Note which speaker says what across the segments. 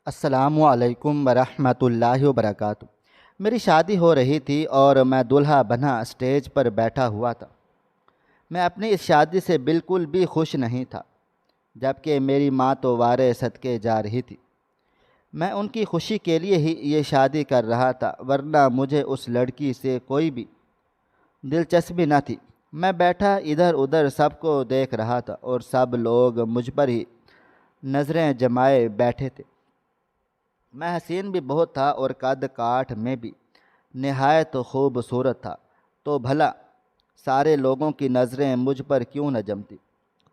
Speaker 1: السلام علیکم ورحمۃ اللہ وبرکاتہ۔ میری شادی ہو رہی تھی اور میں دولہا بنا اسٹیج پر بیٹھا ہوا تھا۔ میں اپنی اس شادی سے بالکل بھی خوش نہیں تھا، جبکہ میری ماں تو وارے صدقے جا رہی تھی۔ میں ان کی خوشی کے لیے ہی یہ شادی کر رہا تھا، ورنہ مجھے اس لڑکی سے کوئی بھی دلچسپی نہ تھی۔ میں بیٹھا ادھر ادھر سب کو دیکھ رہا تھا اور سب لوگ مجھ پر ہی نظریں جمائے بیٹھے تھے۔ میں حسین بھی بہت تھا اور قد کاٹھ میں بھی نہایت خوبصورت تھا، تو بھلا سارے لوگوں کی نظریں مجھ پر کیوں نہ جمتی۔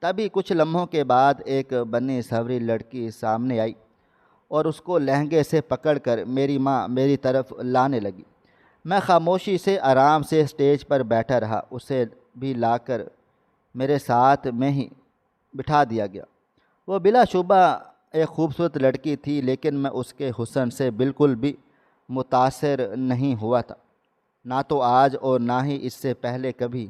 Speaker 1: تبھی کچھ لمحوں کے بعد ایک بنی سنوری لڑکی سامنے آئی اور اس کو لہنگے سے پکڑ کر میری ماں میری طرف لانے لگی۔ میں خاموشی سے آرام سے اسٹیج پر بیٹھا رہا، اسے بھی لا کر میرے ساتھ میں ہی بٹھا دیا گیا۔ وہ بلا شبہ ایک خوبصورت لڑکی تھی، لیکن میں اس کے حسن سے بالکل بھی متاثر نہیں ہوا تھا، نہ تو آج اور نہ ہی اس سے پہلے کبھی،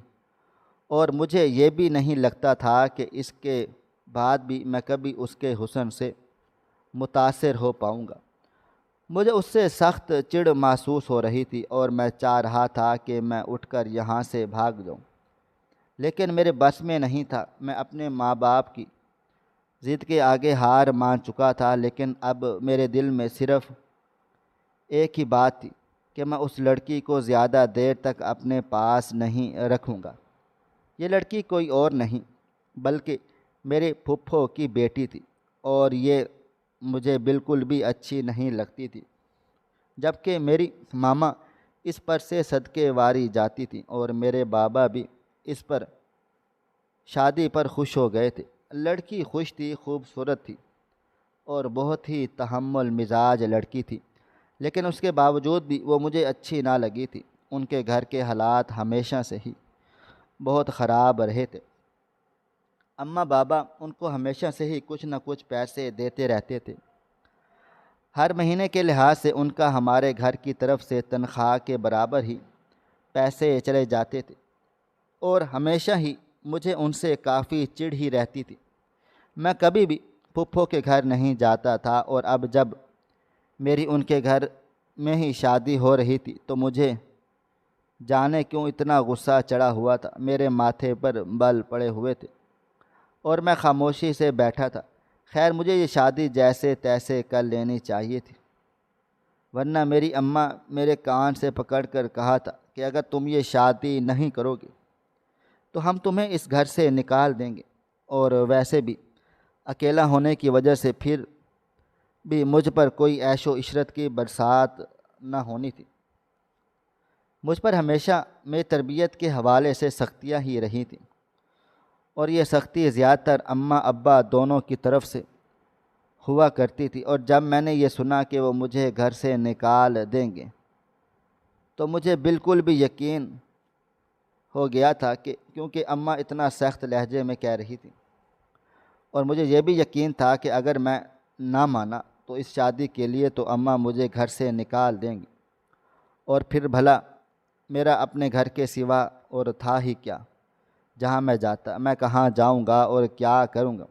Speaker 1: اور مجھے یہ بھی نہیں لگتا تھا کہ اس کے بعد بھی میں کبھی اس کے حسن سے متاثر ہو پاؤں گا۔ مجھے اس سے سخت چڑ محسوس ہو رہی تھی اور میں چاہ رہا تھا کہ میں اٹھ کر یہاں سے بھاگ جاؤں، لیکن میرے بس میں نہیں تھا۔ میں اپنے ماں باپ کی ضد کے آگے ہار مان چکا تھا، لیکن اب میرے دل میں صرف ایک ہی بات تھی کہ میں اس لڑکی کو زیادہ دیر تک اپنے پاس نہیں رکھوں گا۔ یہ لڑکی کوئی اور نہیں بلکہ میرے پھپھو کی بیٹی تھی، اور یہ مجھے بالکل بھی اچھی نہیں لگتی تھی، جبکہ میری ماما اس پر سے صدقے واری جاتی تھی اور میرے بابا بھی اس پر شادی پر خوش ہو گئے تھے۔ لڑکی خوش تھی، خوبصورت تھی اور بہت ہی تحمل مزاج لڑکی تھی، لیکن اس کے باوجود بھی وہ مجھے اچھی نہ لگی تھی۔ ان کے گھر کے حالات ہمیشہ سے ہی بہت خراب رہے تھے۔ اماں بابا ان کو ہمیشہ سے ہی کچھ نہ کچھ پیسے دیتے رہتے تھے۔ ہر مہینے کے لحاظ سے ان کا ہمارے گھر کی طرف سے تنخواہ کے برابر ہی پیسے چلے جاتے تھے، اور ہمیشہ ہی مجھے ان سے کافی چڑ ہی رہتی تھی۔ میں کبھی بھی پھپھو کے گھر نہیں جاتا تھا، اور اب جب میری ان کے گھر میں ہی شادی ہو رہی تھی تو مجھے جانے کیوں اتنا غصہ چڑھا ہوا تھا۔ میرے ماتھے پر بل پڑے ہوئے تھے اور میں خاموشی سے بیٹھا تھا۔ خیر، مجھے یہ شادی جیسے تیسے کر لینی چاہیے تھی، ورنہ میری اماں میرے کان سے پکڑ کر کہا تھا کہ اگر تم یہ شادی نہیں کرو گے تو ہم تمہیں اس گھر سے نکال دیں گے، اور ویسے بھی اکیلا ہونے کی وجہ سے پھر بھی مجھ پر کوئی عیش و عشرت کی برسات نہ ہونی تھی۔ مجھ پر ہمیشہ میری تربیت کے حوالے سے سختیاں ہی رہی تھیں، اور یہ سختی زیادہ تر اماں ابا دونوں کی طرف سے ہوا کرتی تھی۔ اور جب میں نے یہ سنا کہ وہ مجھے گھر سے نکال دیں گے تو مجھے بالکل بھی یقین ہو گیا تھا کہ کیونکہ اماں اتنا سخت لہجے میں کہہ رہی تھی، اور مجھے یہ بھی یقین تھا کہ اگر میں نہ مانا تو اس شادی کے لیے تو اماں مجھے گھر سے نکال دیں گی، اور پھر بھلا میرا اپنے گھر کے سوا اور تھا ہی کیا جہاں میں جاتا۔ میں کہاں جاؤں گا اور کیا کروں گا؟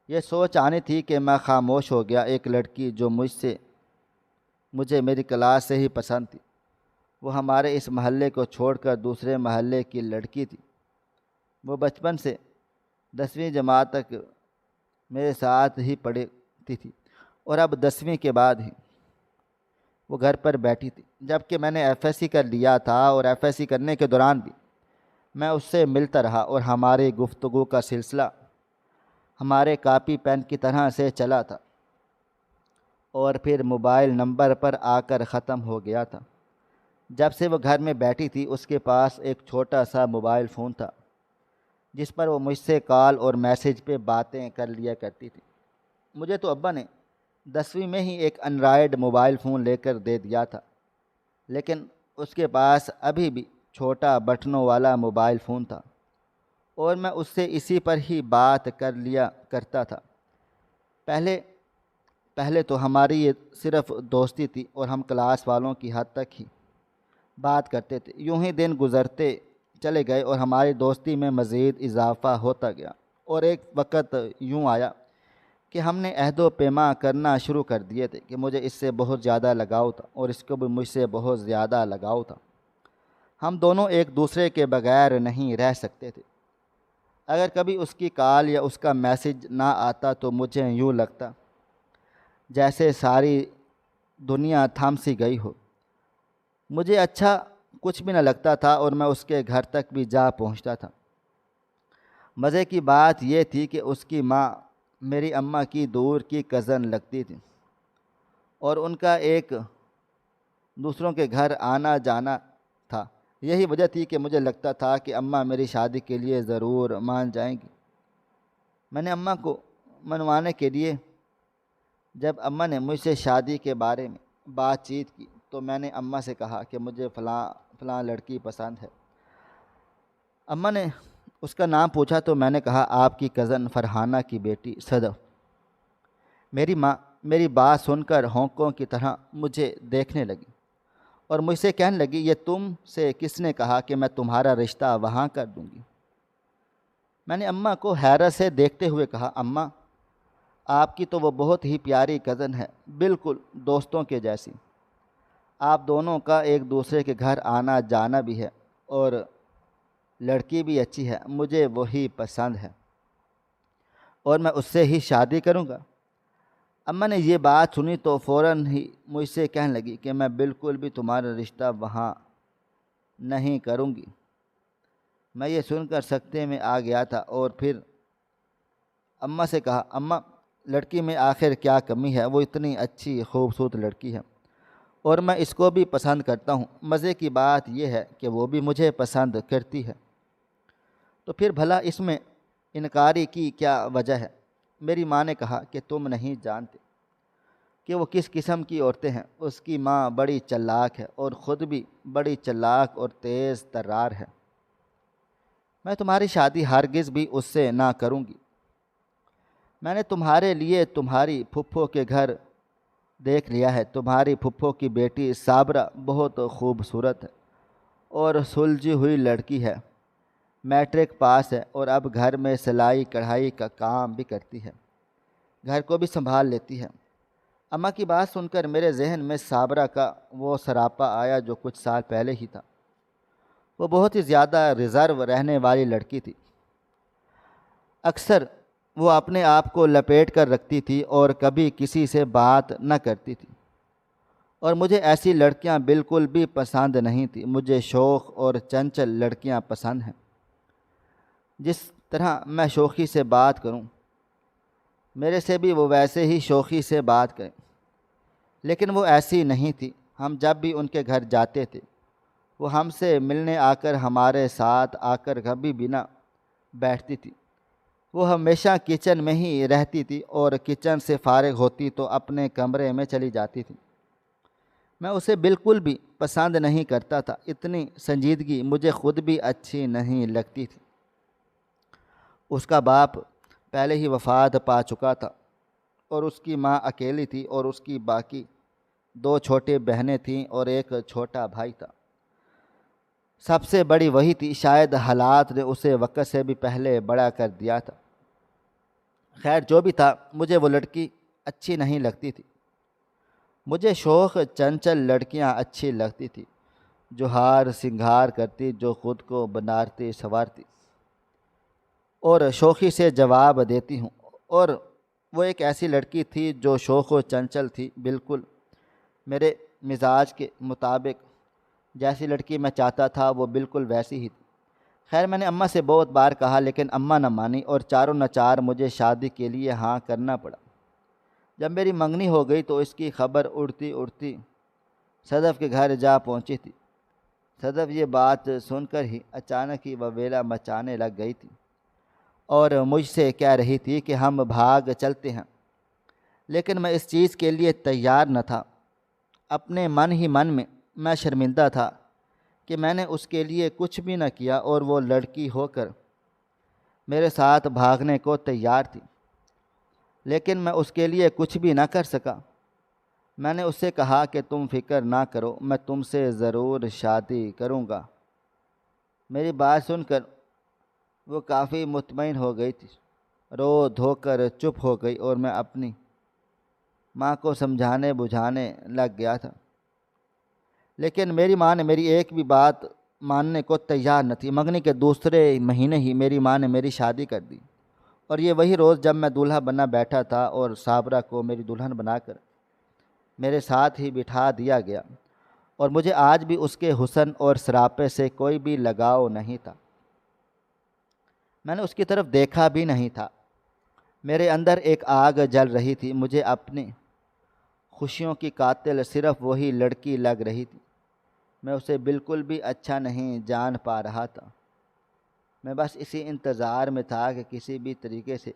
Speaker 1: یہ سوچ آنی تھی کہ میں خاموش ہو گیا۔ ایک لڑکی جو مجھے میری کلاس سے ہی پسند تھی، وہ ہمارے اس محلے کو چھوڑ کر دوسرے محلے کی لڑکی تھی۔ وہ بچپن سے 10ویں جماعت تک میرے ساتھ ہی پڑھتی تھی، اور اب 10ویں کے بعد ہی وہ گھر پر بیٹھی تھی، جبکہ میں نے ایف ایس سی کر لیا تھا، اور ایف ایس سی کرنے کے دوران بھی میں اس سے ملتا رہا، اور ہماری گفتگو کا سلسلہ ہمارے کاپی پین کی طرح سے چلا تھا اور پھر موبائل نمبر پر آ کر ختم ہو گیا تھا۔ جب سے وہ گھر میں بیٹھی تھی اس کے پاس ایک چھوٹا سا موبائل فون تھا، جس پر وہ مجھ سے کال اور میسیج پہ باتیں کر لیا کرتی تھی۔ مجھے تو ابا نے 10ویں میں ہی ایک اینڈرائڈ موبائل فون لے کر دے دیا تھا، لیکن اس کے پاس ابھی بھی چھوٹا بٹنوں والا موبائل فون تھا، اور میں اس سے اسی پر ہی بات کر لیا کرتا تھا۔ پہلے تو ہماری یہ صرف دوستی تھی اور ہم کلاس والوں کی حد تک ہی بات کرتے تھے۔ یوں ہی دن گزرتے چلے گئے اور ہماری دوستی میں مزید اضافہ ہوتا گیا، اور ایک وقت یوں آیا کہ ہم نے عہد و پیما کرنا شروع کر دیے تھے کہ مجھے اس سے بہت زیادہ لگاؤ تھا اور اس کو بھی مجھ سے بہت زیادہ لگاؤ تھا۔ ہم دونوں ایک دوسرے کے بغیر نہیں رہ سکتے تھے۔ اگر کبھی اس کی کال یا اس کا میسج نہ آتا تو مجھے یوں لگتا جیسے ساری دنیا تھم سی گئی ہو۔ مجھے اچھا کچھ بھی نہ لگتا تھا اور میں اس کے گھر تک بھی جا پہنچتا تھا۔ مزے کی بات یہ تھی کہ اس کی ماں میری اماں کی دور کی کزن لگتی تھی اور ان کا ایک دوسروں کے گھر آنا جانا تھا۔ یہی وجہ تھی کہ مجھے لگتا تھا کہ اماں میری شادی کے لیے ضرور مان جائیں گی۔ میں نے اماں کو منوانے کے لیے جب اماں نے مجھ سے شادی کے بارے میں بات چیت کی تو میں نے اماں سے کہا کہ مجھے فلاں لڑکی پسند ہے۔ اماں نے اس کا نام پوچھا تو میں نے کہا آپ کی کزن فرحانہ کی بیٹی صدف۔ میری ماں میری بات سن کر ہونکوں کی طرح مجھے دیکھنے لگی اور مجھ سے کہنے لگی یہ تم سے کس نے کہا کہ میں تمہارا رشتہ وہاں کر دوں گی؟ میں نے اماں کو حیرت سے دیکھتے ہوئے کہا اماں آپ کی تو وہ بہت ہی پیاری کزن ہے، بالکل دوستوں کے جیسی۔ آپ دونوں کا ایک دوسرے کے گھر آنا جانا بھی ہے اور لڑکی بھی اچھی ہے، مجھے وہی پسند ہے اور میں اس سے ہی شادی کروں گا۔ اماں نے یہ بات سنی تو فوراً ہی مجھ سے کہنے لگی کہ میں بالکل بھی تمہارا رشتہ وہاں نہیں کروں گی۔ میں یہ سن کر سکتے میں آ گیا تھا اور پھر اماں سے کہا اماں لڑکی میں آخر کیا کمی ہے، وہ اتنی اچھی خوبصورت لڑکی ہے اور میں اس کو بھی پسند کرتا ہوں۔ مزے کی بات یہ ہے کہ وہ بھی مجھے پسند کرتی ہے، تو پھر بھلا اس میں انکاری کی کیا وجہ ہے؟ میری ماں نے کہا کہ تم نہیں جانتے کہ وہ کس قسم کی عورتیں ہیں۔ اس کی ماں بڑی چلاک ہے اور خود بھی بڑی چلاک اور تیز ترار ہے۔ میں تمہاری شادی ہرگز بھی اس سے نہ کروں گی۔ میں نے تمہارے لیے تمہاری پھپھو کے گھر دیکھ لیا ہے۔ تمہاری پھپھو کی بیٹی صابرہ بہت خوبصورت ہے اور سلجھی ہوئی لڑکی ہے، میٹرک پاس ہے اور اب گھر میں سلائی کڑھائی کا کام بھی کرتی ہے، گھر کو بھی سنبھال لیتی ہے۔ اماں کی بات سن کر میرے ذہن میں صابرہ کا وہ سراپا آیا جو کچھ سال پہلے ہی تھا۔ وہ بہت ہی زیادہ ریزرو رہنے والی لڑکی تھی۔ اکثر وہ اپنے آپ کو لپیٹ کر رکھتی تھی اور کبھی کسی سے بات نہ کرتی تھی اور مجھے ایسی لڑکیاں بالکل بھی پسند نہیں تھی۔ مجھے شوخ اور چنچل لڑکیاں پسند ہیں، جس طرح میں شوخی سے بات کروں میرے سے بھی وہ ویسے ہی شوخی سے بات کریں، لیکن وہ ایسی نہیں تھی۔ ہم جب بھی ان کے گھر جاتے تھے وہ ہم سے ملنے آ کر ہمارے ساتھ آ کر کبھی بھی نہ بیٹھتی تھی۔ وہ ہمیشہ کچن میں ہی رہتی تھی اور کچن سے فارغ ہوتی تو اپنے کمرے میں چلی جاتی تھی۔ میں اسے بالکل بھی پسند نہیں کرتا تھا، اتنی سنجیدگی مجھے خود بھی اچھی نہیں لگتی تھی۔ اس کا باپ پہلے ہی وفات پا چکا تھا اور اس کی ماں اکیلی تھی اور اس کی باقی 2 چھوٹی بہنیں تھیں اور ایک چھوٹا بھائی تھا۔ سب سے بڑی وہی تھی، شاید حالات نے اسے وقت سے بھی پہلے بڑا کر دیا تھا۔ خیر جو بھی تھا، مجھے وہ لڑکی اچھی نہیں لگتی تھی۔ مجھے شوخ چنچل لڑکیاں اچھی لگتی تھی جو ہار سنگھار کرتی، جو خود کو بنارتی سنوارتی اور شوخی سے جواب دیتی ہوں، اور وہ ایک ایسی لڑکی تھی جو شوخ و چنچل تھی، بالکل میرے مزاج کے مطابق۔ جیسی لڑکی میں چاہتا تھا وہ بالکل ویسی ہی تھی۔ خیر میں نے اماں سے بہت بار کہا لیکن اماں نہ مانی اور چاروں ناچار مجھے شادی کے لیے ہاں کرنا پڑا۔ جب میری منگنی ہو گئی تو اس کی خبر اڑتی اڑتی صدف کے گھر جا پہنچی تھی۔ صدف یہ بات سن کر ہی اچانک ہی وویلا مچانے لگ گئی تھی اور مجھ سے کہہ رہی تھی کہ ہم بھاگ چلتے ہیں، لیکن میں اس چیز کے لیے تیار نہ تھا۔ اپنے من ہی من میں شرمندہ تھا کہ میں نے اس کے لیے کچھ بھی نہ کیا اور وہ لڑکی ہو کر میرے ساتھ بھاگنے کو تیار تھی، لیکن میں اس کے لیے کچھ بھی نہ کر سکا۔ میں نے اس سے کہا کہ تم فکر نہ کرو، میں تم سے ضرور شادی کروں گا۔ میری بات سن کر وہ کافی مطمئن ہو گئی تھی رو دھو کر چپ ہو گئی اور میں اپنی ماں کو سمجھانے بجھانے لگ گیا تھا، لیکن میری ماں نے میری ایک بھی بات ماننے کو تیار نہ تھی۔ منگنی کے دوسرے مہینے ہی میری ماں نے میری شادی کر دی، اور یہ وہی روز جب میں دولہا بننا بیٹھا تھا اور صابرہ کو میری دلہن بنا کر میرے ساتھ ہی بٹھا دیا گیا، اور مجھے آج بھی اس کے حسن اور سراپے سے کوئی بھی لگاؤ نہیں تھا۔ میں نے اس کی طرف دیکھا بھی نہیں تھا۔ میرے اندر ایک آگ جل رہی تھی، مجھے اپنی خوشیوں کی قاتل صرف وہی لڑکی لگ رہی تھی۔ میں اسے بالکل بھی اچھا نہیں جان پا رہا تھا۔ میں بس اسی انتظار میں تھا کہ کسی بھی طریقے سے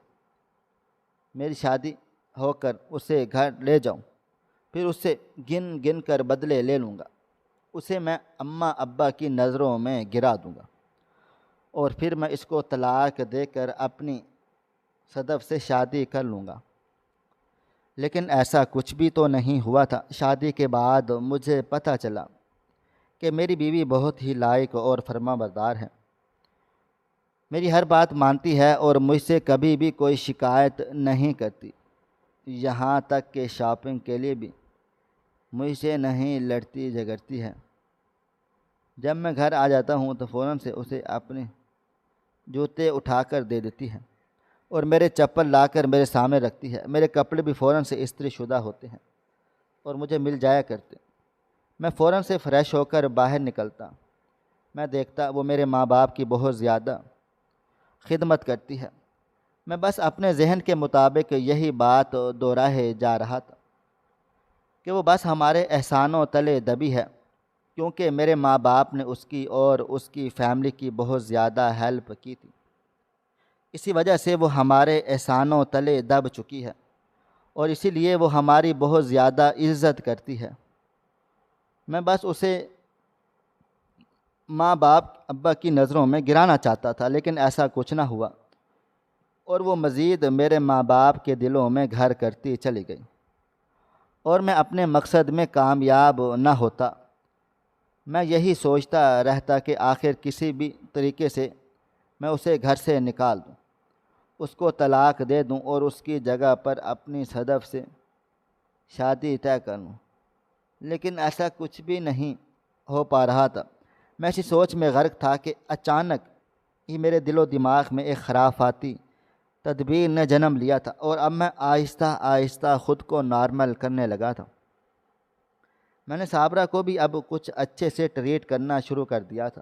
Speaker 1: میری شادی ہو کر اسے گھر لے جاؤں، پھر اسے گن گن کر بدلے لے لوں گا، اسے میں اماں ابا کی نظروں میں گرا دوں گا، اور پھر میں اس کو طلاق دے کر اپنی صدف سے شادی کر لوں گا۔ لیکن ایسا کچھ بھی تو نہیں ہوا تھا۔ شادی کے بعد مجھے پتہ چلا کہ میری بیوی بہت ہی لائق اور فرما بردار ہے، میری ہر بات مانتی ہے اور مجھ سے کبھی بھی کوئی شکایت نہیں کرتی، یہاں تک کہ شاپنگ کے لیے بھی مجھ سے نہیں لڑتی جھگڑتی ہے۔ جب میں گھر آ جاتا ہوں تو فوراً سے اسے اپنے جوتے اٹھا کر دے دیتی ہے اور میرے چپل لا کر میرے سامنے رکھتی ہے۔ میرے کپڑے بھی فوراً سے استری شدہ ہوتے ہیں اور مجھے مل جایا کرتے۔ میں فوراً سے فریش ہو کر باہر نکلتا، میں دیکھتا وہ میرے ماں باپ کی بہت زیادہ خدمت کرتی ہے۔ میں بس اپنے ذہن کے مطابق یہی بات دہرائے جا رہا تھا کہ وہ بس ہمارے احسانوں تلے دبی ہے، کیونکہ میرے ماں باپ نے اس کی اور اس کی فیملی کی بہت زیادہ ہیلپ کی تھی، اسی وجہ سے وہ ہمارے احسانوں تلے دب چکی ہے، اور اسی لیے وہ ہماری بہت زیادہ عزت کرتی ہے۔ میں بس اسے ماں باپ ابا کی نظروں میں گرانا چاہتا تھا، لیکن ایسا کچھ نہ ہوا، اور وہ مزید میرے ماں باپ کے دلوں میں گھر کرتی چلی گئی، اور میں اپنے مقصد میں کامیاب نہ ہوتا۔ میں یہی سوچتا رہتا کہ آخر کسی بھی طریقے سے میں اسے گھر سے نکال دوں، اس کو طلاق دے دوں اور اس کی جگہ پر اپنی صدف سے شادی طے کر لوں، لیکن ایسا کچھ بھی نہیں ہو پا رہا تھا۔ میں اسی سوچ میں غرق تھا کہ اچانک ہی میرے دل و دماغ میں ایک خرافاتی تدبیر نے جنم لیا تھا، اور اب میں آہستہ آہستہ خود کو نارمل کرنے لگا تھا۔ میں نے صابرہ کو بھی اب کچھ اچھے سے ٹریٹ کرنا شروع کر دیا تھا۔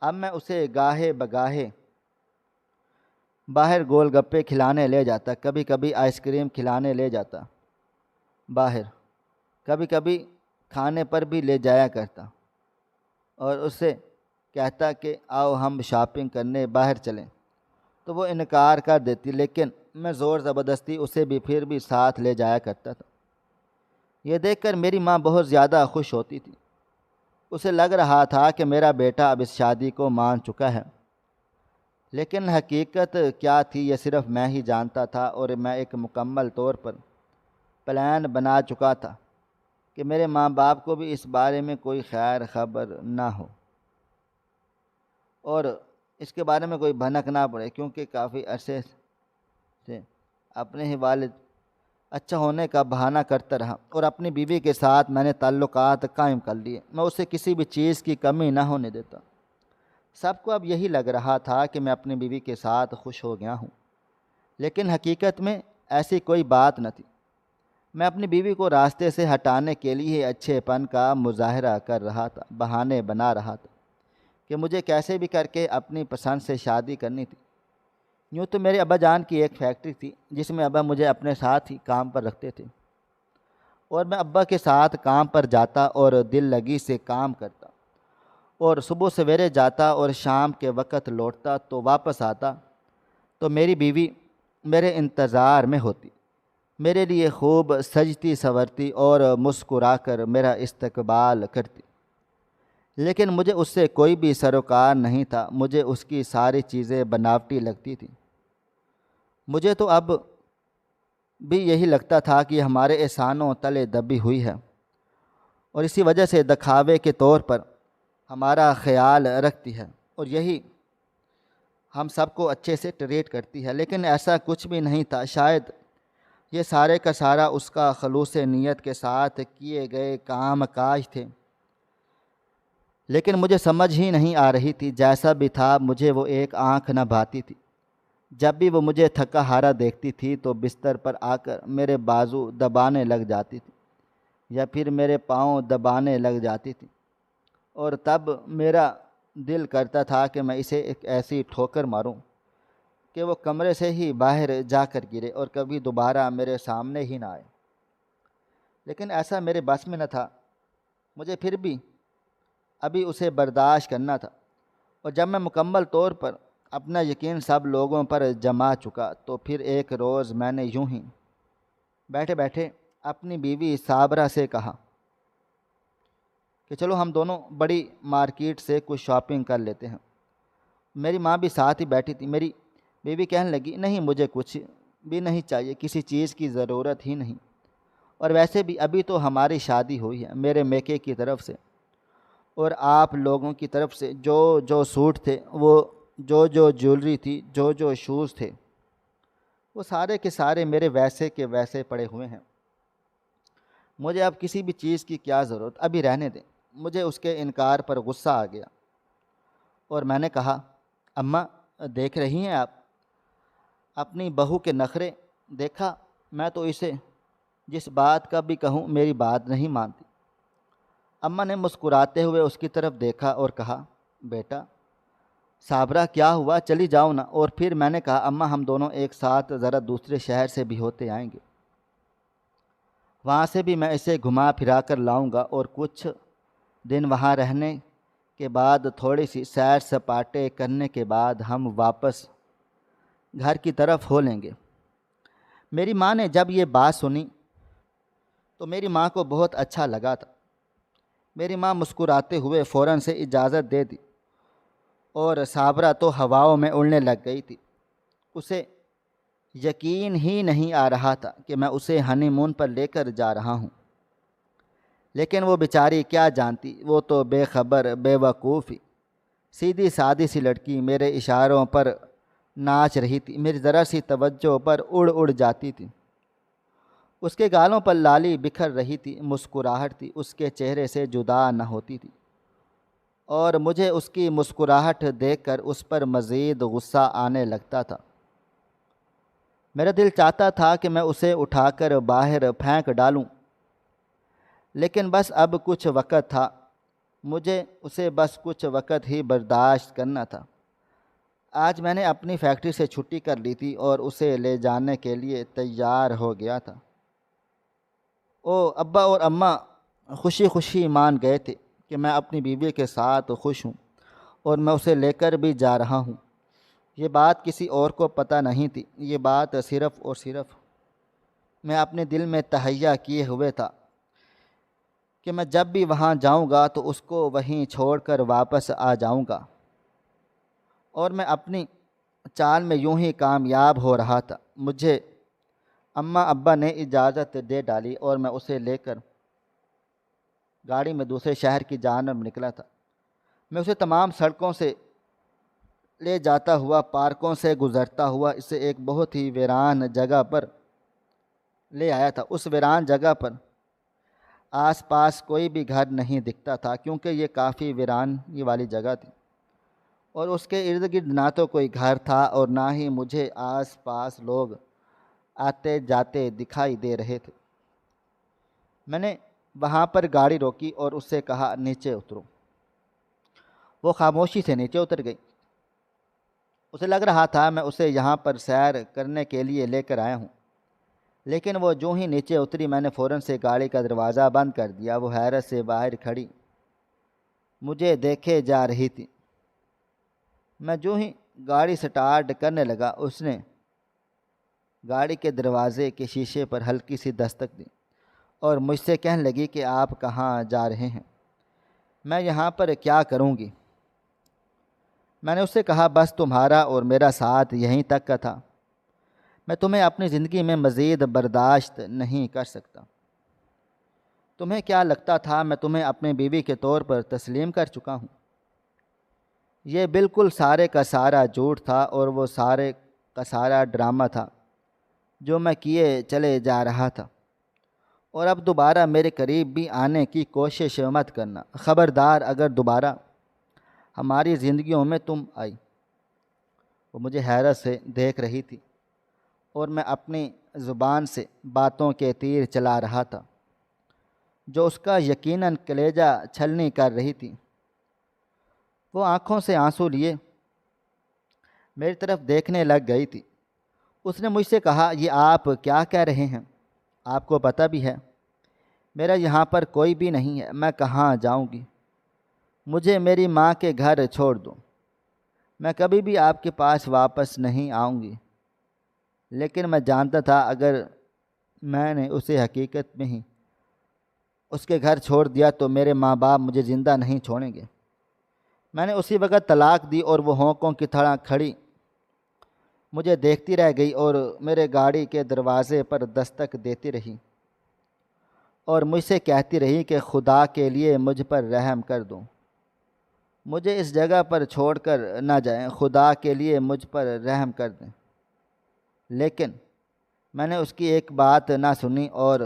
Speaker 1: اب میں اسے گاہے بگاہے باہر گول گپے کھلانے لے جاتا، کبھی کبھی آئس کریم کھلانے لے جاتا باہر، کبھی کبھی کھانے پر بھی لے جایا کرتا، اور اس سے کہتا کہ آؤ ہم شاپنگ کرنے باہر چلیں، تو وہ انکار کر دیتی، لیکن میں زور زبردستی اسے بھی پھر بھی ساتھ لے جایا کرتا تھا۔ یہ دیکھ کر میری ماں بہت زیادہ خوش ہوتی تھی، اسے لگ رہا تھا کہ میرا بیٹا اب اس شادی کو مان چکا ہے، لیکن حقیقت کیا تھی یہ صرف میں ہی جانتا تھا، اور میں ایک مکمل طور پر پلان بنا چکا تھا کہ میرے ماں باپ کو بھی اس بارے میں کوئی خیر خبر نہ ہو اور اس کے بارے میں کوئی بھنک نہ پڑے، کیونکہ کافی عرصے سے اپنے ہی والد اچھا ہونے کا بہانہ کرتا رہا، اور اپنی بیوی کے ساتھ میں نے تعلقات قائم کر لیے۔ میں اسے کسی بھی چیز کی کمی نہ ہونے دیتا۔ سب کو اب یہی لگ رہا تھا کہ میں اپنی بیوی کے ساتھ خوش ہو گیا ہوں، لیکن حقیقت میں ایسی کوئی بات نہ تھی۔ میں اپنی بیوی کو راستے سے ہٹانے کے لیے اچھے پن کا مظاہرہ کر رہا تھا، بہانے بنا رہا تھا کہ مجھے کیسے بھی کر کے اپنی پسند سے شادی کرنی تھی۔ یوں تو میرے ابا جان کی ایک فیکٹری تھی جس میں ابا مجھے اپنے ساتھ ہی کام پر رکھتے تھے، اور میں ابا کے ساتھ کام پر جاتا اور دل لگی سے کام کرتا، اور صبح سویرے جاتا اور شام کے وقت لوٹتا، تو واپس آتا تو میری بیوی میرے انتظار میں ہوتی، میرے لیے خوب سجتی سنورتی اور مسکرا کر میرا استقبال کرتی، لیکن مجھے اس سے کوئی بھی سروکار نہیں تھا۔ مجھے اس کی ساری چیزیں بناوٹی لگتی تھیں۔ مجھے تو اب بھی یہی لگتا تھا کہ ہمارے احسانوں تلے دبی ہوئی ہے، اور اسی وجہ سے دکھاوے کے طور پر ہمارا خیال رکھتی ہے، اور یہی ہم سب کو اچھے سے ٹریٹ کرتی ہے، لیکن ایسا کچھ بھی نہیں تھا۔ شاید یہ سارے کا سارا اس کا خلوص نیت کے ساتھ کیے گئے کام کاج تھے، لیکن مجھے سمجھ ہی نہیں آ رہی تھی۔ جیسا بھی تھا، مجھے وہ ایک آنکھ نہ بھاتی تھی۔ جب بھی وہ مجھے تھکا ہارا دیکھتی تھی تو بستر پر آ کر میرے بازو دبانے لگ جاتی تھی یا پھر میرے پاؤں دبانے لگ جاتی تھی، اور تب میرا دل کرتا تھا کہ میں اسے ایک ایسی ٹھوکر ماروں کہ وہ کمرے سے ہی باہر جا کر گرے اور کبھی دوبارہ میرے سامنے ہی نہ آئے۔ لیکن ایسا میرے بس میں نہ تھا، مجھے پھر بھی ابھی اسے برداشت کرنا تھا۔ اور جب میں مکمل طور پر اپنا یقین سب لوگوں پر جما چکا تو پھر ایک روز میں نے یوں ہی بیٹھے بیٹھے اپنی بیوی صابرہ سے کہا کہ چلو ہم دونوں بڑی مارکیٹ سے کچھ شاپنگ کر لیتے ہیں۔ میری ماں بھی ساتھ ہی بیٹھی تھی۔ میری بیوی کہنے لگی، نہیں مجھے کچھ بھی نہیں چاہیے، کسی چیز کی ضرورت ہی نہیں، اور ویسے بھی ابھی تو ہماری شادی ہوئی ہے۔ میرے میکے کی طرف سے اور آپ لوگوں کی طرف سے جو جو سوٹ تھے، وہ جو جو جیولری تھی، جو جو شوز تھے، وہ سارے کے سارے میرے ویسے کے ویسے پڑے ہوئے ہیں۔ مجھے اب کسی بھی چیز کی کیا ضرورت، ابھی رہنے دیں۔ مجھے اس کے انکار پر غصہ آ گیا اور میں نے کہا، اماں دیکھ رہی ہیں آپ اپنی بہو کے نخرے؟ دیکھا، میں تو اسے جس بات کا بھی کہوں میری بات نہیں مانتی۔ اماں نے مسکراتے ہوئے اس کی طرف دیکھا اور کہا، بیٹا صابرہ کیا ہوا، چلی جاؤ نا۔ اور پھر میں نے کہا، اماں ہم دونوں ایک ساتھ ذرا دوسرے شہر سے بھی ہوتے آئیں گے، وہاں سے بھی میں اسے گھما پھرا کر لاؤں گا، اور کچھ دن وہاں رہنے کے بعد تھوڑی سی سیر سپاٹے کرنے کے بعد ہم واپس گھر کی طرف ہو لیں گے۔ میری ماں نے جب یہ بات سنی تو میری ماں کو بہت اچھا لگا تھا۔ میری ماں مسکراتے ہوئے فوراً سے اجازت دے دی اور صابرہ تو ہواؤں میں اڑنے لگ گئی تھی۔ اسے یقین ہی نہیں آ رہا تھا کہ میں اسے ہنی مون پر لے کر جا رہا ہوں، لیکن وہ بیچاری کیا جانتی، وہ تو بے خبر بے وقوفی سیدھی سادی سی لڑکی میرے اشاروں پر ناچ رہی تھی، میری ذرا سی توجہ پر اڑ اڑ جاتی تھی۔ اس کے گالوں پر لالی بکھر رہی تھی، مسکراہٹ تھی اس کے چہرے سے جدا نہ ہوتی تھی، اور مجھے اس کی مسکراہٹ دیکھ کر اس پر مزید غصہ آنے لگتا تھا۔ میرا دل چاہتا تھا کہ میں اسے اٹھا کر باہر پھینک ڈالوں، لیکن بس اب کچھ وقت تھا، مجھے اسے بس کچھ وقت ہی برداشت کرنا تھا۔ آج میں نے اپنی فیکٹری سے چھٹی کر لی تھی اور اسے لے جانے کے لیے تیار ہو گیا تھا۔ ابا اور اماں خوشی خوشی مان گئے تھے کہ میں اپنی بیوی کے ساتھ خوش ہوں اور میں اسے لے کر بھی جا رہا ہوں۔ یہ بات کسی اور کو پتہ نہیں تھی، یہ بات صرف اور صرف میں اپنے دل میں تہیہ کیے ہوئے تھا کہ میں جب بھی وہاں جاؤں گا تو اس کو وہیں چھوڑ کر واپس آ جاؤں گا، اور میں اپنی چال میں یوں ہی کامیاب ہو رہا تھا۔ مجھے اماں ابا نے اجازت دے ڈالی اور میں اسے لے کر گاڑی میں دوسرے شہر کی جانب نکلا تھا۔ میں اسے تمام سڑکوں سے لے جاتا ہوا، پارکوں سے گزرتا ہوا اسے ایک بہت ہی ویران جگہ پر لے آیا تھا۔ اس ویران جگہ پر آس پاس کوئی بھی گھر نہیں دکھتا تھا، کیونکہ یہ کافی ویرانی والی جگہ تھی، اور اس کے ارد گرد نہ تو کوئی گھر تھا اور نہ ہی مجھے آس پاس لوگ آتے جاتے دکھائی دے رہے تھے۔ میں نے وہاں پر گاڑی روکی اور اس سے کہا، نیچے اترو۔ وہ خاموشی سے نیچے اتر گئی۔ اسے لگ رہا تھا میں اسے یہاں پر سیر کرنے کے لیے لے کر آیا ہوں، لیکن وہ جو ہی نیچے اتری میں نے فوراً سے گاڑی کا دروازہ بند کر دیا۔ وہ حیرت سے باہر کھڑی مجھے دیکھے جا رہی تھی۔ میں جو ہی گاڑی سٹارٹ کرنے لگا، اس نے گاڑی کے دروازے کے شیشے پر ہلکی سی دستک دی اور مجھ سے کہنے لگی کہ آپ کہاں جا رہے ہیں؟ میں یہاں پر کیا کروں گی؟ میں نے اس سے کہا، بس تمہارا اور میرا ساتھ یہیں تک کا تھا، میں تمہیں اپنی زندگی میں مزید برداشت نہیں کر سکتا۔ تمہیں کیا لگتا تھا میں تمہیں اپنے بیوی کے طور پر تسلیم کر چکا ہوں؟ یہ بالکل سارے کا سارا جھوٹ تھا اور وہ سارے کا سارا ڈرامہ تھا جو میں کیے چلے جا رہا تھا۔ اور اب دوبارہ میرے قریب بھی آنے کی کوشش مت کرنا، خبردار اگر دوبارہ ہماری زندگیوں میں تم آئی۔ وہ مجھے حیرت سے دیکھ رہی تھی اور میں اپنی زبان سے باتوں کے تیر چلا رہا تھا جو اس کا یقیناً کلیجہ چھلنی کر رہی تھی۔ وہ آنکھوں سے آنسو لیے میری طرف دیکھنے لگ گئی تھی۔ اس نے مجھ سے کہا، یہ آپ کیا کہہ رہے ہیں؟ آپ کو پتہ بھی ہے میرا یہاں پر کوئی بھی نہیں ہے، میں کہاں جاؤں گی؟ مجھے میری ماں کے گھر چھوڑ دو، میں کبھی بھی آپ کے پاس واپس نہیں آؤں گی۔ لیکن میں جانتا تھا اگر میں نے اسے حقیقت میں ہی اس کے گھر چھوڑ دیا تو میرے ماں باپ مجھے زندہ نہیں چھوڑیں گے۔ میں نے اسی وقت طلاق دی اور وہ ہونکوں کی طرح کھڑی مجھے دیکھتی رہ گئی اور میرے گاڑی کے دروازے پر دستک دیتی رہی اور مجھ سے کہتی رہی کہ خدا کے لیے مجھ پر رحم کر دو، مجھے اس جگہ پر چھوڑ کر نہ جائیں، خدا کے لیے مجھ پر رحم کر دیں۔ لیکن میں نے اس کی ایک بات نہ سنی اور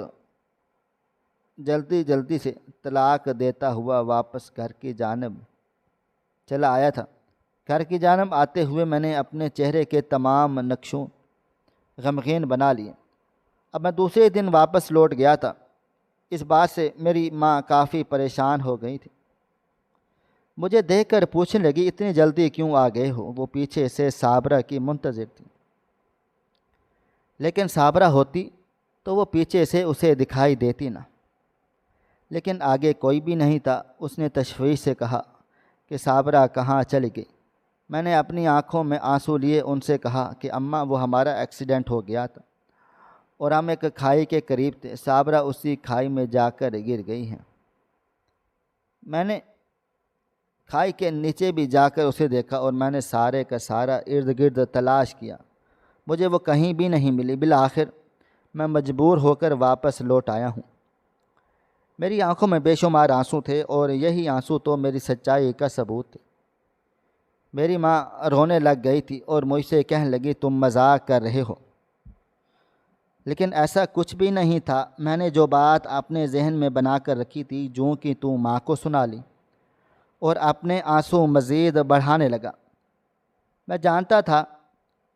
Speaker 1: جلدی سے طلاق دیتا ہوا واپس گھر کی جانب چلا آیا تھا۔ گھر کی جانب آتے ہوئے میں نے اپنے چہرے کے تمام نقشوں غمگین بنا لیے۔ اب میں دوسرے دن واپس لوٹ گیا تھا۔ اس بات سے میری ماں کافی پریشان ہو گئی تھی۔ مجھے دیکھ کر پوچھنے لگی، اتنی جلدی کیوں آ گئے ہو؟ وہ پیچھے سے صابرہ کی منتظر تھی، لیکن صابرہ ہوتی تو وہ پیچھے سے اسے دکھائی دیتی نہ۔ لیکن آگے کوئی بھی نہیں تھا۔ اس نے تشویش سے کہا کہ صابرہ کہاں چلی گئی؟ میں نے اپنی آنکھوں میں آنسو لیے ان سے کہا کہ اماں، وہ ہمارا ایکسیڈنٹ ہو گیا تھا اور ہم ایک کھائی کے قریب تھے، صابرہ اسی کھائی میں جا کر گر گئی ہیں۔ میں نے کھائی کے نیچے بھی جا کر اسے دیکھا اور میں نے سارے کا سارا ارد گرد تلاش کیا، مجھے وہ کہیں بھی نہیں ملی۔ بالآخر میں مجبور ہو کر واپس لوٹ آیا ہوں۔ میری آنکھوں میں بے شمار آنسو تھے اور یہی آنسو تو میری سچائی کا ثبوت تھے۔ میری ماں رونے لگ گئی تھی اور مجھ سے کہنے لگی، تم مذاق کر رہے ہو۔ لیکن ایسا کچھ بھی نہیں تھا۔ میں نے جو بات اپنے ذہن میں بنا کر رکھی تھی جوں کہ تو ماں کو سنا لی اور اپنے آنسو مزید بڑھانے لگا۔ میں جانتا تھا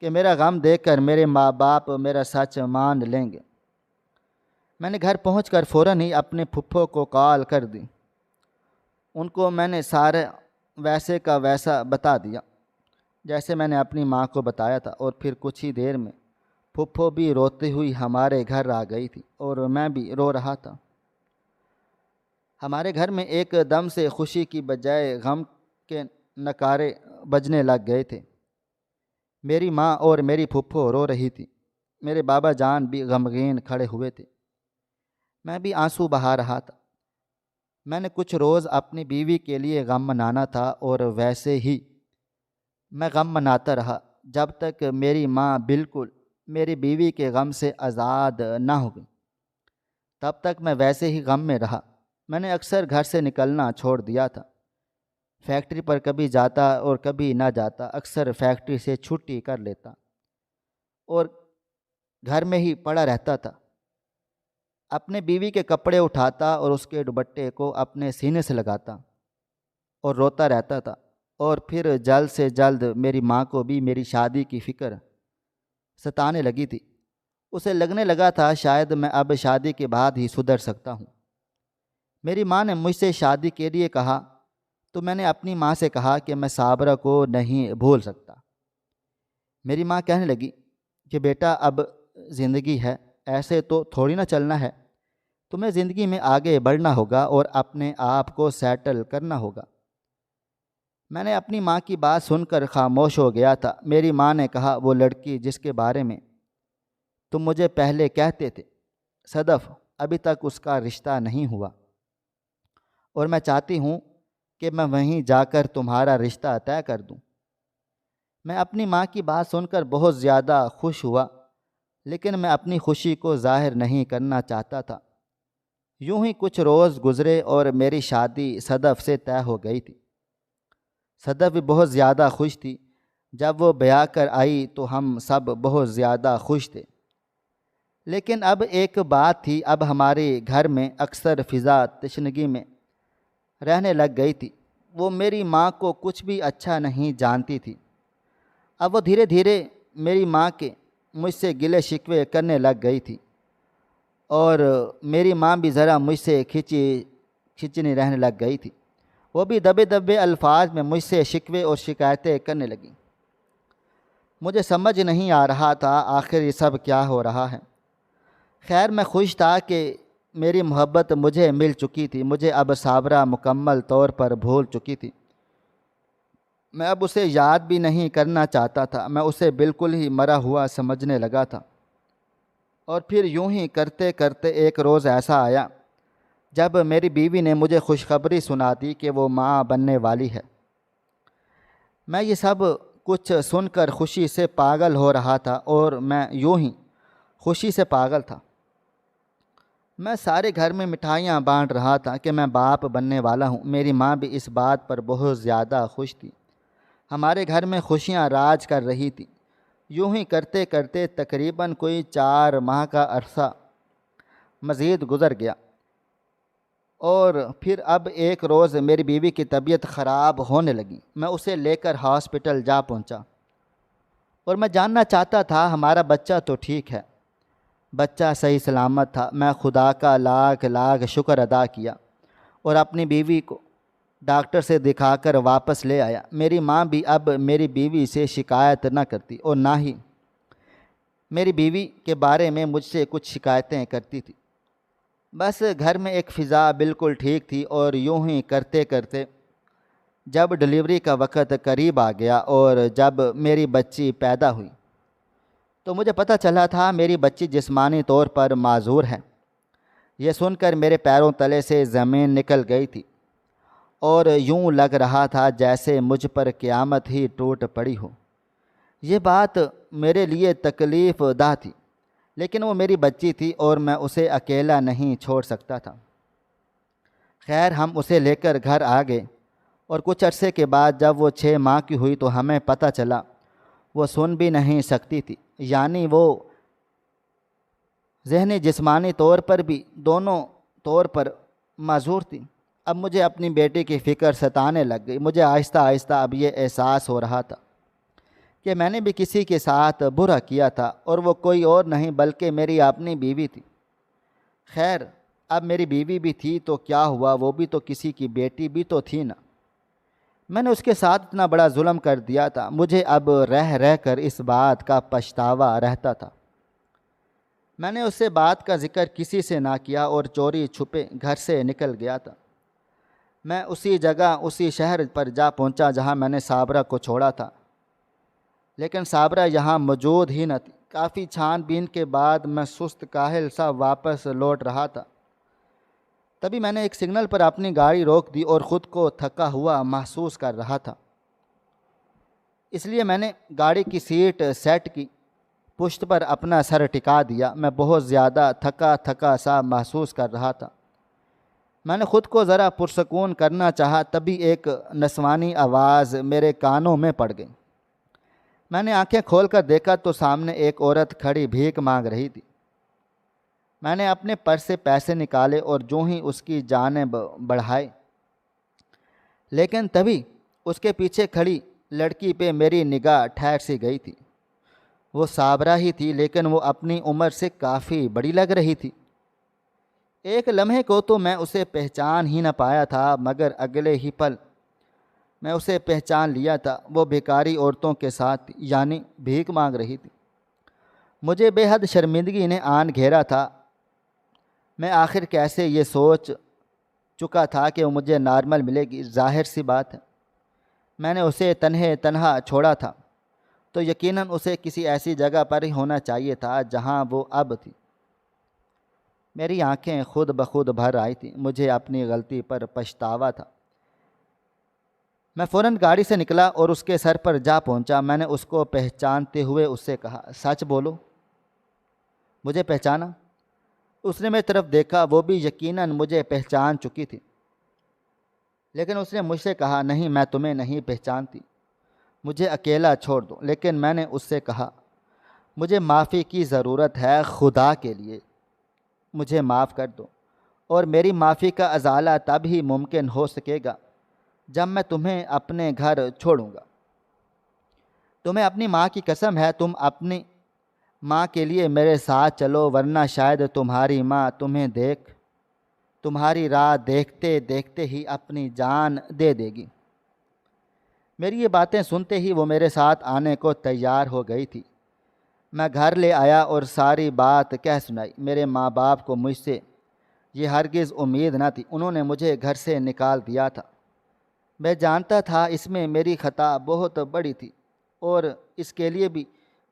Speaker 1: کہ میرا غم دیکھ کر میرے ماں باپ میرا سچ مان لیں گے۔ میں نے گھر پہنچ کر فوراً ہی اپنے پھپھو کو کال کر دی۔ ان کو میں نے سارے ویسے کا ویسا بتا دیا جیسے میں نے اپنی ماں کو بتایا تھا، اور پھر کچھ ہی دیر میں پھپھو بھی روتی ہوئی ہمارے گھر آ گئی تھی اور میں بھی رو رہا تھا۔ ہمارے گھر میں ایک دم سے خوشی کی بجائے غم کے نعرے بجنے لگ گئے تھے۔ میری ماں اور میری پھپھو رو رہی تھی، میرے بابا جان بھی غمگین کھڑے ہوئے تھے، میں بھی آنسو بہا رہا تھا۔ میں نے کچھ روز اپنی بیوی کے لیے غم منانا تھا اور ویسے ہی میں غم مناتا رہا جب تک میری ماں بالکل میری بیوی کے غم سے آزاد نہ ہو گئی۔ تب تک میں ویسے ہی غم میں رہا۔ میں نے اکثر گھر سے نکلنا چھوڑ دیا تھا، فیکٹری پر کبھی جاتا اور کبھی نہ جاتا، اکثر فیکٹری سے چھٹی کر لیتا اور گھر میں ہی پڑا رہتا تھا۔ اپنے بیوی کے کپڑے اٹھاتا اور اس کے دوپٹے کو اپنے سینے سے لگاتا اور روتا رہتا تھا، اور پھر جلد سے جلد میری ماں کو بھی میری شادی کی فکر ستانے لگی تھی۔ اسے لگنے لگا تھا شاید میں اب شادی کے بعد ہی سدھر سکتا ہوں۔ میری ماں نے مجھ سے شادی کے لیے کہا تو میں نے اپنی ماں سے کہا کہ میں صابرہ کو نہیں بھول سکتا۔ میری ماں کہنے لگی کہ بیٹا، اب زندگی ہے، ایسے تو تھوڑی نہ چلنا ہے، تمہیں زندگی میں آگے بڑھنا ہوگا اور اپنے آپ کو سیٹل کرنا ہوگا۔ میں نے اپنی ماں کی بات سن کر خاموش ہو گیا تھا۔ میری ماں نے کہا، وہ لڑکی جس کے بارے میں تم مجھے پہلے کہتے تھے صدف، ابھی تک اس کا رشتہ نہیں ہوا اور میں چاہتی ہوں کہ میں وہیں جا کر تمہارا رشتہ طے کر دوں۔ میں اپنی ماں کی بات سن کر بہت زیادہ خوش ہوا، لیکن میں اپنی خوشی کو ظاہر نہیں کرنا چاہتا تھا۔ یوں ہی کچھ روز گزرے اور میری شادی صدف سے طے ہو گئی تھی۔ صدف بھی بہت زیادہ خوش تھی۔ جب وہ بیاہ کر آئی تو ہم سب بہت زیادہ خوش تھے۔ لیکن اب ایک بات تھی، اب ہمارے گھر میں اکثر فضا تشنگی میں رہنے لگ گئی تھی۔ وہ میری ماں کو کچھ بھی اچھا نہیں جانتی تھی۔ اب وہ دھیرے دھیرے میری ماں کے مجھ سے گلے شکوے کرنے لگ گئی تھی، اور میری ماں بھی ذرا مجھ سے کھچنی رہنے لگ گئی تھی۔ وہ بھی دبے دبے الفاظ میں مجھ سے شکوے اور شکایتیں کرنے لگیں۔ مجھے سمجھ نہیں آ رہا تھا آخر یہ سب کیا ہو رہا ہے۔ خیر، میں خوش تھا کہ میری محبت مجھے مل چکی تھی۔ مجھے اب صابرہ مکمل طور پر بھول چکی تھی۔ میں اب اسے یاد بھی نہیں کرنا چاہتا تھا۔ میں اسے بالکل ہی مرا ہوا سمجھنے لگا تھا۔ اور پھر یوں ہی کرتے کرتے ایک روز ایسا آیا جب میری بیوی نے مجھے خوشخبری سنا دی کہ وہ ماں بننے والی ہے۔ میں یہ سب کچھ سن کر خوشی سے پاگل ہو رہا تھا، اور میں یوں ہی خوشی سے پاگل تھا۔ میں سارے گھر میں مٹھائیاں بانٹ رہا تھا کہ میں باپ بننے والا ہوں۔ میری ماں بھی اس بات پر بہت زیادہ خوش تھی۔ ہمارے گھر میں خوشیاں راج کر رہی تھیں۔ یوں ہی کرتے کرتے تقریباً کوئی 4 ماہ کا عرصہ مزید گزر گیا، اور پھر اب ایک روز میری بیوی کی طبیعت خراب ہونے لگی۔ میں اسے لے کر ہاسپٹل جا پہنچا، اور میں جاننا چاہتا تھا ہمارا بچہ تو ٹھیک ہے۔ بچہ صحیح سلامت تھا۔ میں خدا کا لاکھ لاکھ شکر ادا کیا اور اپنی بیوی کو ڈاکٹر سے دکھا کر واپس لے آیا۔ میری ماں بھی اب میری بیوی سے شکایت نہ کرتی، اور نہ ہی میری بیوی کے بارے میں مجھ سے کچھ شکایتیں کرتی تھی۔ بس گھر میں ایک فضا بالکل ٹھیک تھی، اور یوں ہی کرتے کرتے جب ڈلیوری کا وقت قریب آ گیا اور جب میری بچی پیدا ہوئی تو مجھے پتہ چلا تھا میری بچی جسمانی طور پر معذور ہے۔ یہ سن کر میرے پیروں تلے سے زمین نکل گئی تھی، اور یوں لگ رہا تھا جیسے مجھ پر قیامت ہی ٹوٹ پڑی ہو۔ یہ بات میرے لیے تکلیف دہ تھی، لیکن وہ میری بچی تھی اور میں اسے اکیلا نہیں چھوڑ سکتا تھا۔ خیر، ہم اسے لے کر گھر آ گئے، اور کچھ عرصے کے بعد جب وہ 6 ماہ کی ہوئی تو ہمیں پتہ چلا وہ سن بھی نہیں سکتی تھی، یعنی وہ ذہنی جسمانی طور پر بھی دونوں طور پر معذور تھی۔ اب مجھے اپنی بیٹی کی فکر ستانے لگ گئی۔ مجھے آہستہ آہستہ اب یہ احساس ہو رہا تھا کہ میں نے بھی کسی کے ساتھ برا کیا تھا، اور وہ کوئی اور نہیں بلکہ میری اپنی بیوی تھی۔ خیر، اب میری بیوی بھی تھی تو کیا ہوا، وہ بھی تو کسی کی بیٹی بھی تو تھی نا۔ میں نے اس کے ساتھ اتنا بڑا ظلم کر دیا تھا۔ مجھے اب رہ رہ کر اس بات کا پچھتاوا رہتا تھا۔ میں نے اس سے بات کا ذکر کسی سے نہ کیا، اور چوری چھپے گھر سے نکل گیا تھا۔ میں اسی جگہ اسی شہر پر جا پہنچا جہاں میں نے صابرہ کو چھوڑا تھا، لیکن صابرہ یہاں موجود ہی نہ تھی۔ کافی چھان بین کے بعد میں سست کاہل سا واپس لوٹ رہا تھا۔ تبھی میں نے ایک سگنل پر اپنی گاڑی روک دی اور خود کو تھکا ہوا محسوس کر رہا تھا، اس لیے میں نے گاڑی کی سیٹ سیٹ کی، پشت پر اپنا سر ٹکا دیا۔ میں بہت زیادہ تھکا تھکا سا محسوس کر رہا تھا۔ میں نے خود کو ذرا پرسکون کرنا چاہا، تبھی ایک نسوانی آواز میرے کانوں میں پڑ گئی۔ میں نے آنکھیں کھول کر دیکھا تو سامنے ایک عورت کھڑی بھیک مانگ رہی تھی۔ میں نے اپنے پرس سے پیسے نکالے اور جو ہی اس کی جانب بڑھائے، لیکن تبھی اس کے پیچھے کھڑی لڑکی پہ میری نگاہ ٹھہر سی گئی تھی۔ وہ صابرہ ہی تھی، لیکن وہ اپنی عمر سے کافی بڑی لگ رہی تھی۔ ایک لمحے کو تو میں اسے پہچان ہی نہ پایا تھا، مگر اگلے ہی پل میں اسے پہچان لیا تھا۔ وہ بھیکاری عورتوں کے ساتھ، یعنی بھیک مانگ رہی تھی۔ مجھے بے حد شرمندگی نے آن گھیرا تھا۔ میں آخر کیسے یہ سوچ چکا تھا کہ وہ مجھے نارمل ملے گی، ظاہر سی بات ہے۔ میں نے اسے تنہا چھوڑا تھا تو یقیناً اسے کسی ایسی جگہ پر ہی ہونا چاہیے تھا جہاں وہ اب تھی۔ میری آنکھیں خود بخود بھر آئی تھیں۔ مجھے اپنی غلطی پر پچھتاوا تھا۔ میں فوراً گاڑی سے نکلا اور اس کے سر پر جا پہنچا۔ میں نے اس کو پہچانتے ہوئے اس سے کہا، سچ بولو، مجھے پہچانا؟ اس نے میری طرف دیکھا۔ وہ بھی یقیناً مجھے پہچان چکی تھی، لیکن اس نے مجھ سے کہا نہیں میں تمہیں نہیں پہچانتی، مجھے اکیلا چھوڑ دو۔ لیکن میں نے اس سے کہا مجھے معافی کی ضرورت ہے، خدا کے لیے مجھے معاف کر دو، اور میری معافی کا ازالہ تب ہی ممکن ہو سکے گا جب میں تمہیں اپنے گھر چھوڑوں گا۔ تمہیں اپنی ماں کی قسم ہے تم اپنی ماں کے لیے میرے ساتھ چلو، ورنہ شاید تمہاری ماں تمہاری راہ دیکھتے دیکھتے ہی اپنی جان دے دے گی۔ میری یہ باتیں سنتے ہی وہ میرے ساتھ آنے کو تیار ہو گئی تھی۔ میں گھر لے آیا اور ساری بات کہہ سنائی۔ میرے ماں باپ کو مجھ سے یہ ہرگز امید نہ تھی، انہوں نے مجھے گھر سے نکال دیا تھا۔ میں جانتا تھا اس میں میری خطا بہت بڑی تھی، اور اس کے لیے بھی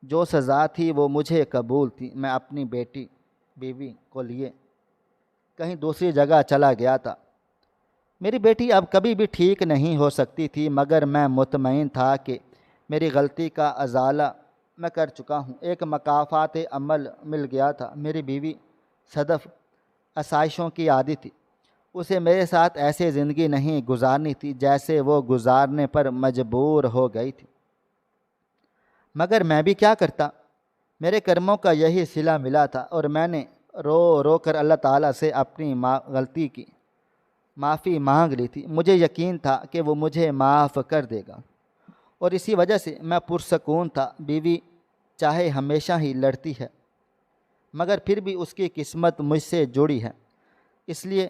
Speaker 1: جو سزا تھی وہ مجھے قبول تھی۔ میں اپنی بیوی کو لیے کہیں دوسری جگہ چلا گیا تھا۔ میری بیٹی اب کبھی بھی ٹھیک نہیں ہو سکتی تھی، مگر میں مطمئن تھا کہ میری غلطی کا ازالہ میں کر چکا ہوں۔ ایک مکافات عمل مل گیا تھا۔ میری بیوی صدف آسائشوں کی عادی تھی، اسے میرے ساتھ ایسے زندگی نہیں گزارنی تھی جیسے وہ گزارنے پر مجبور ہو گئی تھی۔ مگر میں بھی کیا کرتا، میرے کرموں کا یہی صلہ ملا تھا، اور میں نے رو رو کر اللہ تعالیٰ سے اپنی غلطی کی معافی مانگ لی تھی۔ مجھے یقین تھا کہ وہ مجھے معاف کر دے گا، اور اسی وجہ سے میں پرسکون تھا۔ بیوی چاہے ہمیشہ ہی لڑتی ہے، مگر پھر بھی اس کی قسمت مجھ سے جڑی ہے، اس لیے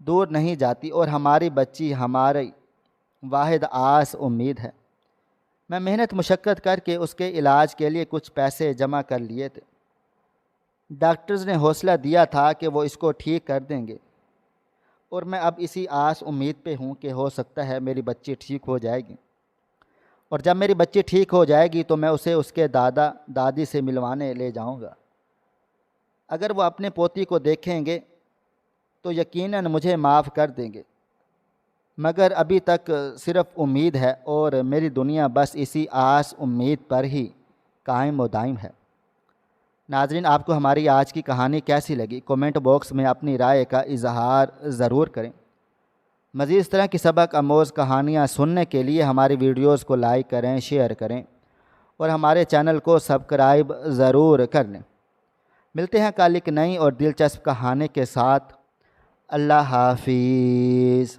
Speaker 1: دور نہیں جاتی، اور ہماری بچی ہماری واحد آس امید ہے۔ میں محنت مشقت کر کے اس کے علاج کے لیے کچھ پیسے جمع کر لیے تھے۔ ڈاکٹرز نے حوصلہ دیا تھا کہ وہ اس کو ٹھیک کر دیں گے، اور میں اب اسی آس امید پہ ہوں کہ ہو سکتا ہے میری بچی ٹھیک ہو جائے گی، اور جب میری بچی ٹھیک ہو جائے گی تو میں اسے اس کے دادا دادی سے ملوانے لے جاؤں گا۔ اگر وہ اپنے پوتی کو دیکھیں گے تو یقیناً مجھے معاف کر دیں گے، مگر ابھی تک صرف امید ہے، اور میری دنیا بس اسی آس امید پر ہی قائم و دائم ہے۔ ناظرین، آپ کو ہماری آج کی کہانی کیسی لگی؟ کومنٹ باکس میں اپنی رائے کا اظہار ضرور کریں۔ مزید اس طرح کی سبق آموز کہانیاں سننے کے لیے ہماری ویڈیوز کو لائک کریں، شیئر کریں، اور ہمارے چینل کو سبسکرائب ضرور کر لیں۔ ملتے ہیں کل ایک نئی اور دلچسپ کہانی کے ساتھ۔ اللہ حافظ۔